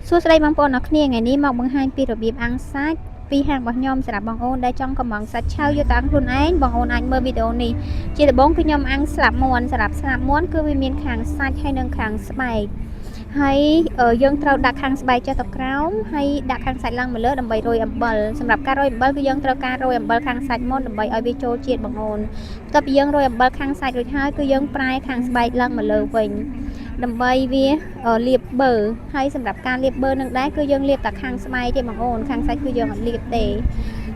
សួស្តីបងប្អូនអរគ្នាថ្ងៃនេះមកបង្ហាញពីរបៀបអាំងសាច់ពីហាងរបស់ខ្ញុំសម្រាប់បងប្អូនដែលចង់កំងសាច់ឆៅយកទៅអាំងខ្លួនឯងបងប្អូនអាចមើលវីដេអូនេះជាដំបូងគឺខ្ញុំអាំងស្លាបមាន់សម្រាប់ស្លាបមាន់គឺវាមានខាងសាច់ហើយនិងខាងស្បែកហើយយើងត្រូវដាក់ខាងស្បែកចុះទៅក្រោមហើយដាក់ខាងសាច់ឡើងមកលើដើម្បីរោយអំបិលសម្រាប់ការរោយអំបិលគឺយើងត្រូវការរោយអំបិលខាងសាច់មុនដើម្បីឲ្យវាចូលជាតិបងប្អូនបន្ទាប់ពីយើងរោយអំបិលខាងសាច់រួចហើយគឺយើងប្រែខាងស្បែកឡើងមកលើវិញដើម្បីវាលាបប៊ឺហើយសម្រាប់ការលាបប៊ឺនឹងដែរគឺយើងលាបតែខាងស្បែកទេបងប្អូនខាងសាច់គឺយើងអត់លាបទេ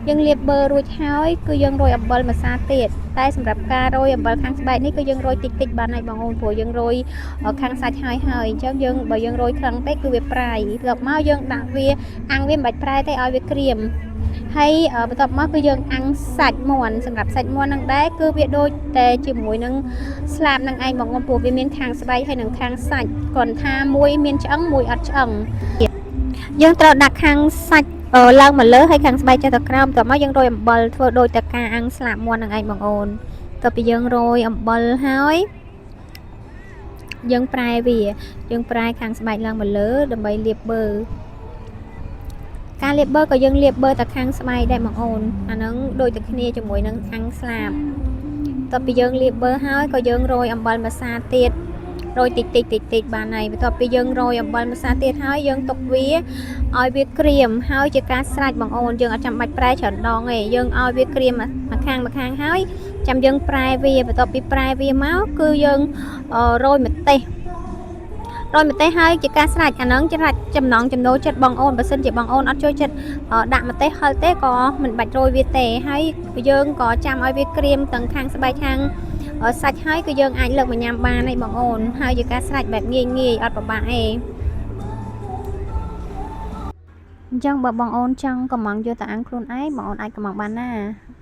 យើងលាបប៊ឺរួចហើយគឺយើងរោយអំបិលម្សៅទៀតតែសម្រាប់ការរោយអំបិលខាងស្បែកនេះគឺយើងរោយតិចតិចបានហើយបងប្អូនព្រោះយើងរោយខាងសាច់ហើយអញ្ចឹងយើងបើយើងរោយខ្លាំងពេកគឺវាប្រៃបន្ទាប់មកយើងដាក់វាអាំងវាមិនបាច់ប្រែទេឲ្យវាក្រៀមហើយបន្ទាប់មកគឺយើងអាំងសាច់មាន់សម្រាប់សាច់មាន់នឹងដែរគឺវាដូចតែជាមួយនឹងស្លាបនឹងឯងបងប្អូនព្រោះវាមានខាងស្បែកហើយនិងខាងសាច់គ្រាន់ថាមួយមានឆ្អឹងមួយអត់ឆ្អឹងយើងត្រូវដាក់ខាងសាច់ឡើងមកលើហើយខាងស្បែកចុះទៅក្រោមបន្ទាប់មកយើងរោយអំបិលធ្វើដូចតែការអាំងស្លាបមាន់នឹងឯងបងប្អូនបន្ទាប់ពីយើងរោយអំបិលហើយយើងប្រែវាយើងប្រែខាងស្បែកឡើងមកលើដើម្បីលាបប៊ឺការលាបប៊ឺក៏យើងលាបប៊ឺតែខាងស្បែកដែរបងប្អូនអាហ្នឹងដូចតែគ្នាជាមួយនឹងអាំងស្លាបបន្ទាប់ពីយើងលាបប៊ឺហើយក៏យើងរោយអំបិលម្សៅទៀតរោយតិចបានហើយបន្ទាប់ពីយើងរោយអំបិលម្សៅទៀតហើយយើងទុកវាឲ្យវាក្រៀមហើយជាការស្រេចបងប្អូនយើងអត់ចាំបាច់ប្រែច្រើនដងទេយើងឲ្យវាក្រៀមមកខាងហើយចាំយើងប្រែវាបន្ទាប់ពីប្រែវាមកគឺយើងរោយម្ទេសហើយជាការស្រេចអាហ្នឹងច្រាច់ចំណងចំណូលចិត្តបងអូនបើសិនជាបងអូនអត់ចូលចិត្តដាក់ម្ទេសហិលទេក៏មិនបាច់រោយវាទេហើយយើងក៏ចាំឲ្យវាក្រៀមទាំងខាងស្បែកខាងសាច់ហើយគឺយើងអាចលើកមកញ៉ាំបានហើយបងអូនហើយជាការស្រេចបែបងាយអត់ពិបាកទេអញ្ចឹងបើបងអូនចង់កំងយកទៅអាំងខ្លួនឯងបងអូនអាចកំងបានណា